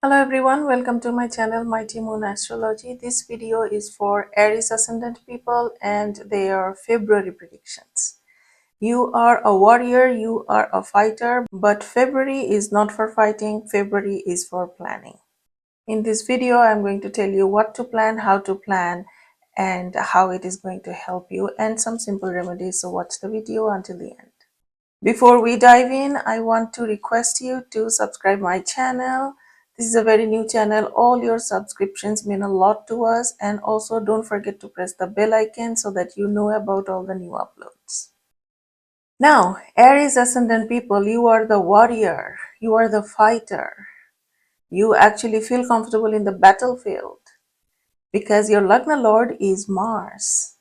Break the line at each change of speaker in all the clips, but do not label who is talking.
Hello everyone, welcome to my channel Mighty Moon Astrology. This video is for Aries Ascendant people and their February predictions. You are a warrior, you are a fighter, but February is not for fighting, February is for planning. In this video, I'm going to tell you what to plan, how to plan, and how it is going to help you, and some simple remedies. So watch the video until the end. Before we dive in, I want to request you to subscribe my channel. This is a very new channel. All your subscriptions mean a lot to us, and also don't forget to press the bell icon so that you know about all the new uploads. Now, Aries Ascendant people, you are the warrior, you are the fighter. You actually feel comfortable in the battlefield because your Lagna Lord is Mars.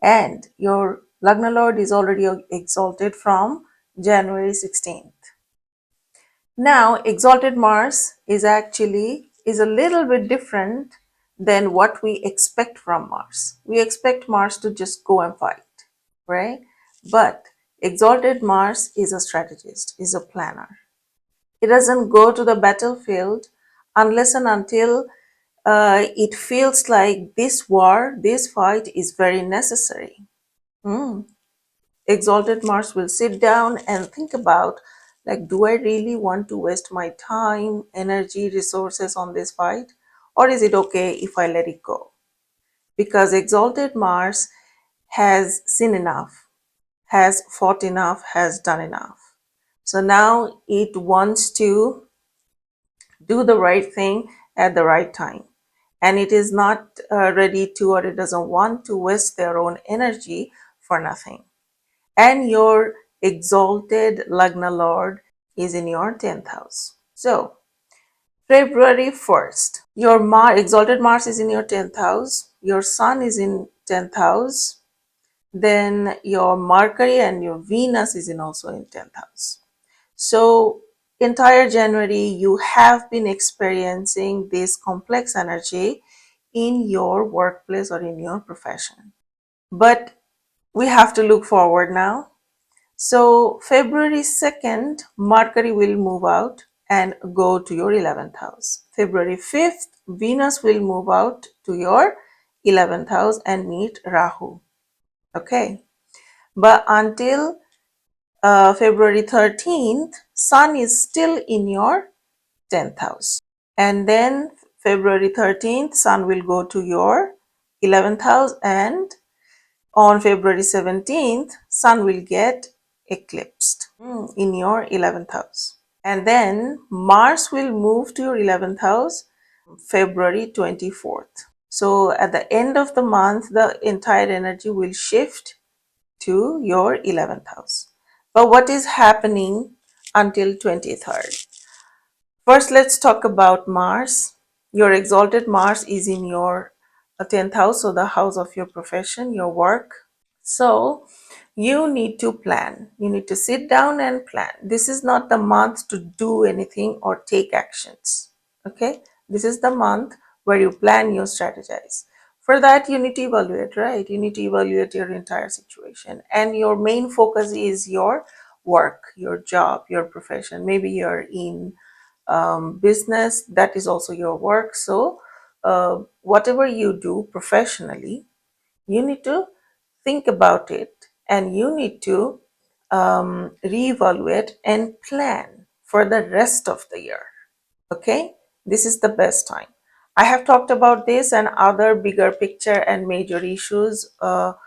And your Lagna Lord is already exalted from January 16th. Now, exalted Mars is a little bit different than what we expect from Mars. We expect Mars to just go and fight, right? But exalted Mars is a strategist, is a planner. It doesn't go to the battlefield unless and until it feels like this war, this fight is very necessary. Exalted Mars will sit down and think about, like, do I really want to waste my time, energy, resources on this fight? Or is it okay if I let it go? Because exalted Mars has seen enough, has fought enough, has done enough. So now it wants to do the right thing at the right time. And it is not ready to, or it doesn't want to waste their own energy for nothing. And your exalted Lagna Lord is in your 10th house. So, February 1st, your exalted Mars is in your 10th house, your Sun is in 10th house, then your Mercury and your Venus is in also in 10th house. So, entire January, you have been experiencing this complex energy in your workplace or in your profession. But we have to look forward now. So February 2nd, Mercury will move out and go to your 11th house. February 5th, Venus will move out to your 11th house and meet Rahu. Okay. But until February 13th, Sun is still in your 10th house. And then February 13th, Sun will go to your 11th house, and on February 17th, Sun will get eclipsed in your 11th house. And then Mars will move to your 11th house February 24th. So at the end of the month, the entire energy will shift to your 11th house. But what is happening until 23rd? First, let's talk about Mars. Your exalted Mars is in your 10th house, so the house of your profession, your work. So you need to plan. You need to sit down and plan. This is not the month to do anything or take actions. Okay? This is the month where you plan, you strategize. For that, you need to evaluate, right? You need to evaluate your entire situation. And your main focus is your work, your job, your profession. Maybe you're in business, that is also your work. So, whatever you do professionally, you need to think about it and you need to reevaluate and plan for the rest of the year. Okay, this is the best time. I have talked about this and other bigger picture and major issues for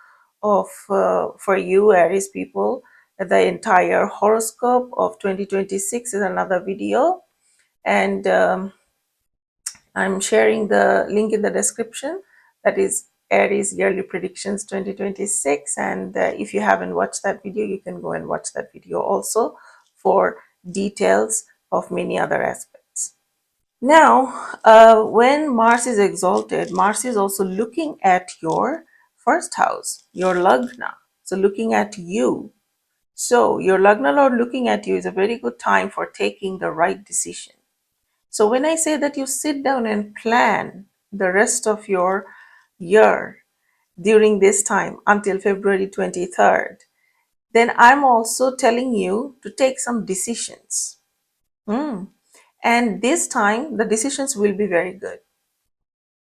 you Aries people. The entire horoscope of 2026 is another video, and I'm sharing the link in the description. That is Aries Yearly Predictions 2026. And if you haven't watched that video, you can go and watch that video also for details of many other aspects. Now, when Mars is exalted, Mars is also looking at your first house, your Lagna. So looking at you. So your Lagna Lord looking at you is a very good time for taking the right decision. So when I say that you sit down and plan the rest of your year during this time until February 23rd, then I'm also telling you to take some decisions. And this time the decisions will be very good.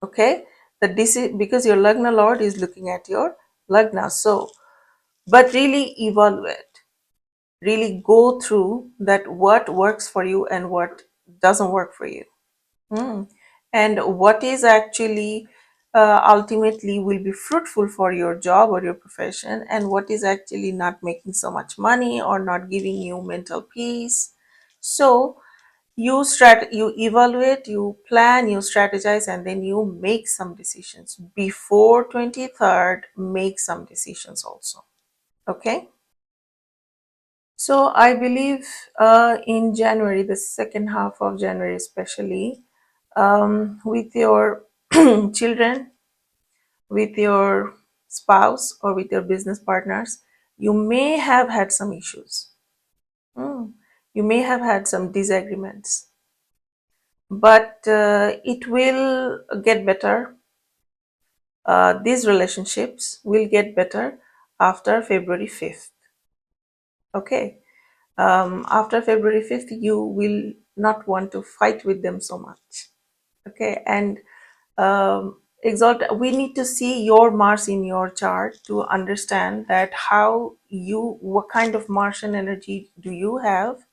Okay, because your Lagna Lord is looking at your Lagna. So, but really evaluate, really go through that what works for you and what doesn't work for you. Hmm. And what is actually ultimately will be fruitful for your job or your profession, and what is actually not making so much money or not giving you mental peace. So you evaluate, you plan, you strategize, and then you make some decisions before 23rd. Make some decisions also. Okay, so I believe in January, the second half of January especially, with your children, with your spouse, or with your business partners, you may have had some issues. Mm. You may have had some disagreements, but it will get better. These relationships will get better after February 5th. Okay. After February 5th, you will not want to fight with them so much. Okay. And we need to see your Mars in your chart to understand that what kind of Martian energy do you have,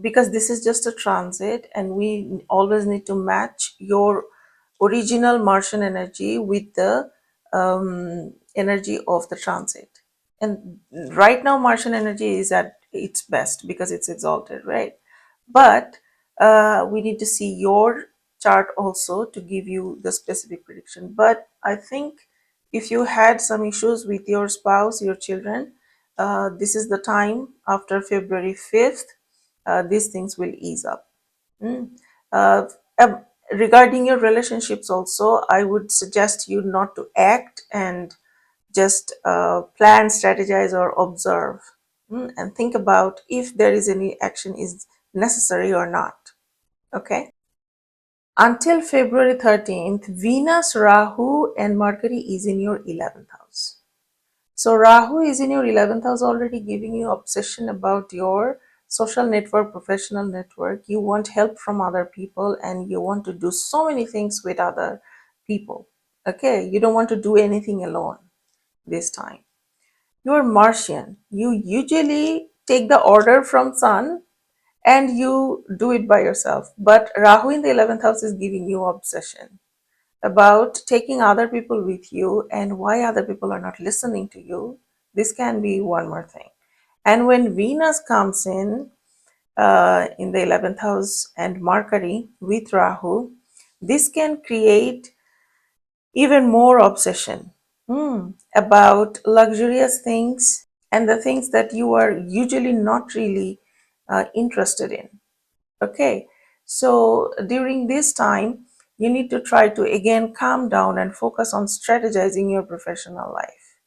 because this is just a transit, and we always need to match your original Martian energy with the energy of the transit. And right now, Martian energy is at its best because it's exalted, right? But we need to see your chart also to give you the specific prediction. But I think if you had some issues with your spouse, your children, this is the time after February 5th, these things will ease up. Mm. Uh, Regarding your relationships, also, I would suggest you not to act and just plan, strategize, or observe, and think about if there is any action is necessary or not. Okay. Until February 13th, Venus, Rahu, and Mercury is in your 11th house. So Rahu is in your 11th house, already giving you obsession about your social network, professional network. You want help from other people, and you want to do so many things with other people. Okay, you don't want to do anything alone this time. You're Martian. You usually take the order from Sun and you do it by yourself. But Rahu in the 11th house is giving you obsession about taking other people with you, and why other people are not listening to you. This can be one more thing. And when Venus comes in the 11th house, and Mercury with Rahu, this can create even more obsession about luxurious things and the things that you are usually not really interested in. Okay, so during this time, you need to try to again calm down and focus on strategizing your professional life.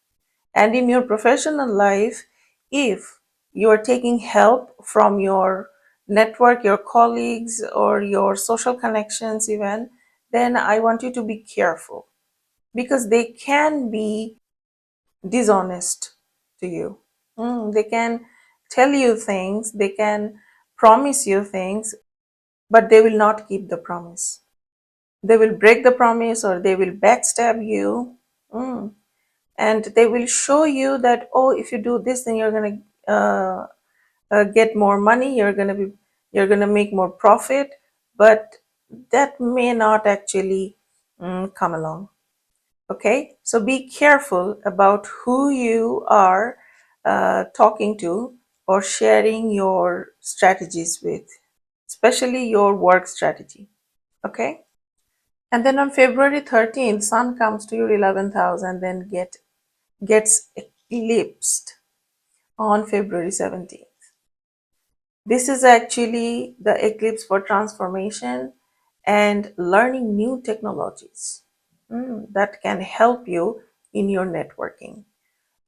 And in your professional life, if you are taking help from your network, your colleagues, or your social connections, even, then I want you to be careful, because they can be dishonest to you. They can tell you things, they can promise you things, but they will not keep the promise. They will break the promise, or they will backstab you. And they will show you that, oh, if you do this, then you're going to get more money, you're going to make more profit. But that may not actually come along. Okay, so be careful about who you are talking to or sharing your strategies with, especially your work strategy. Okay, and then on February 13th, Sun comes to your 11th house and then gets eclipsed on February 17th. This is actually the eclipse for transformation and learning new technologies that can help you in your networking.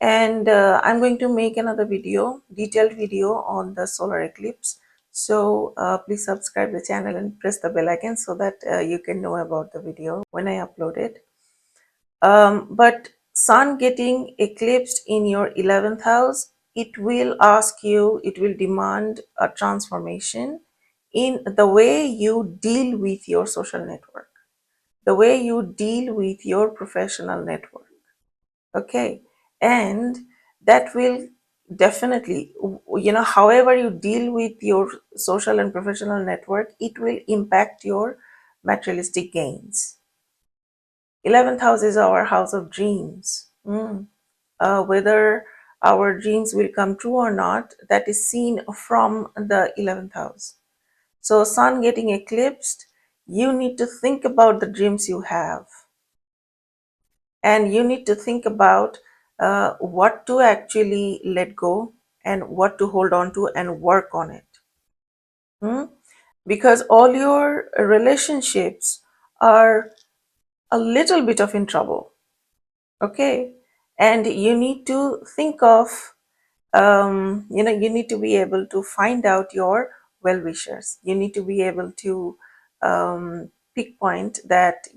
And I'm going to make another video, detailed video on the solar eclipse. So please subscribe the channel and press the bell icon so that you can know about the video when I upload it. But Sun getting eclipsed in your 11th house, it will ask you, it will demand a transformation in the way you deal with your social network, the way you deal with your professional network. Okay. And that will definitely, however you deal with your social and professional network, it will impact your materialistic gains. 11th house is our house of dreams. Whether our dreams will come true or not, that is seen from the 11th house. So, sun getting eclipsed, you need to think about the dreams you have, and you need to think about what to actually let go and what to hold on to and work on it. Hmm? Because all your relationships are a little bit of in trouble. Okay. And you need to think of, you need to be able to find out your well wishers. You need to be able to pinpoint that,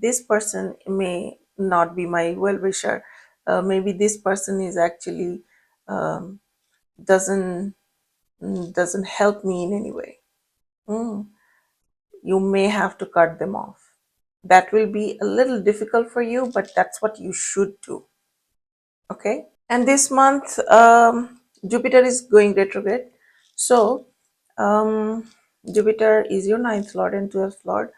this person may not be my well wisher. Maybe this person is actually um, doesn't doesn't help me in any way. Mm. You may have to cut them off. That will be a little difficult for you, but that's what you should do. Okay. And this month, Jupiter is going retrograde. So, Jupiter is your ninth lord and 12th lord.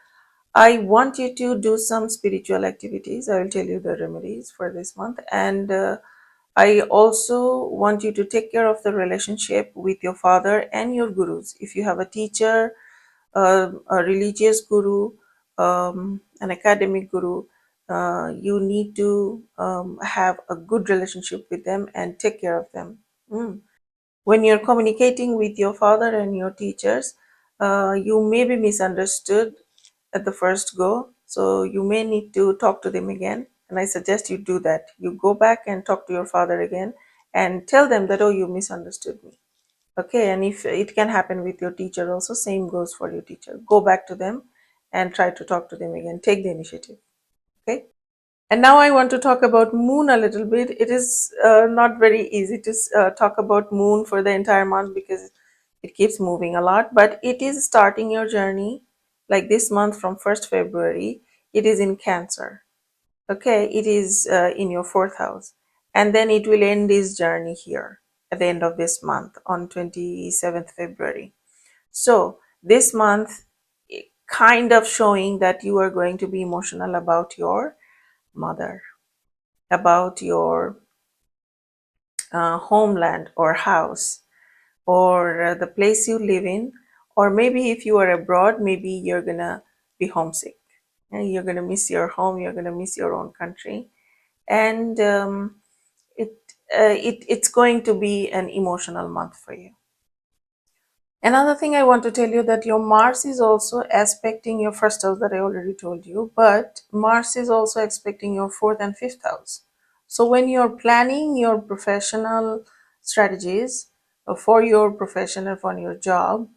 I want you to do some spiritual activities. I will tell you the remedies for this month. And I also want you to take care of the relationship with your father and your gurus. If you have a teacher, a religious guru, an academic guru, you need to have a good relationship with them and take care of them. Mm. When you're communicating with your father and your teachers, you may be misunderstood at the first go, so you may need to talk to them again. And I suggest you do that. You go back and talk to your father again and tell them that, oh, you misunderstood me. Okay, and if it can happen with your teacher also, same goes for your teacher. Go back to them and try to talk to them again. Take the initiative. Okay. And now I want to talk about moon a little bit. It is not very easy to talk about moon for the entire month because it keeps moving a lot, but it is starting your journey like this month from 1st February. It is in Cancer. Okay, it is in your fourth house, and then it will end this journey here at the end of this month on 27th February. So this month kind of showing that you are going to be emotional about your mother, about your homeland or house, or the place you live in, or maybe if you are abroad, maybe you're gonna be homesick and you're gonna miss your home, you're gonna miss your own country, and it, it's going to be an emotional month for you. Another thing I want to tell you that your Mars is also aspecting your first house that I already told you, but Mars is also aspecting your fourth and fifth house. So when you're planning your professional strategies for your profession and for your job,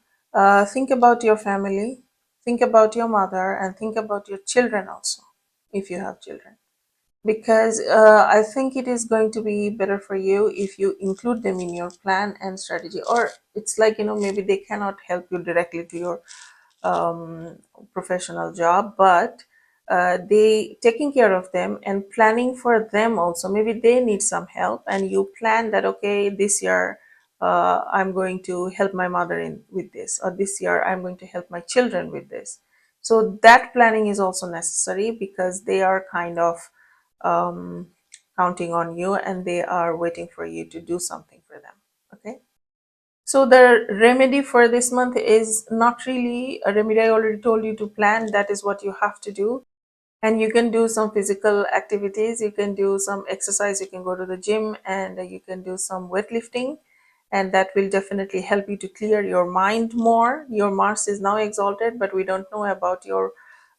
think about your family, think about your mother, and think about your children also, if you have children, because I think it is going to be better for you if you include them in your plan and strategy. Or it's like, maybe they cannot help you directly to your um, professional job, but they taking care of them and planning for them also. Maybe they need some help, and you plan that, okay, this year I'm going to help my mother in with this, or this year I'm going to help my children with this. So that planning is also necessary because they are kind of um, counting on you and they are waiting for you to do something for them. Okay. So the remedy for this month is not really a remedy. I already told you to plan. That is what you have to do. And you can do some physical activities. You can do some exercise. You can go to the gym and you can do some weightlifting. And that will definitely help you to clear your mind more. Your Mars is now exalted, but we don't know about your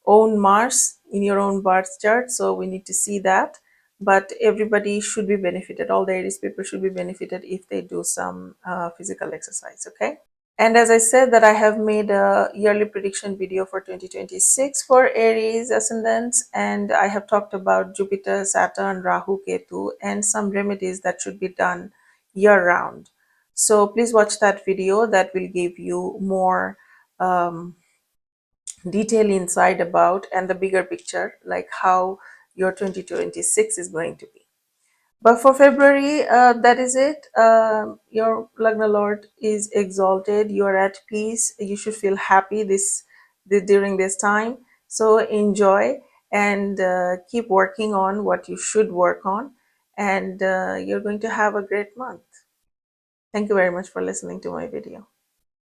own Mars in your own birth chart. So we need to see that. But everybody should be benefited. All the Aries people should be benefited if they do some physical exercise. Okay. And as I said that I have made a yearly prediction video for 2026 for Aries Ascendants, and I have talked about Jupiter, Saturn, Rahu, Ketu, and some remedies that should be done year round. So please watch that video. That will give you more detail insight about and the bigger picture, like how your 2026 is going to be. But for February, that is it. Your Lagna Lord is exalted. You are at peace. You should feel happy during this time. So enjoy and keep working on what you should work on. And you're going to have a great month. Thank you very much for listening to my video.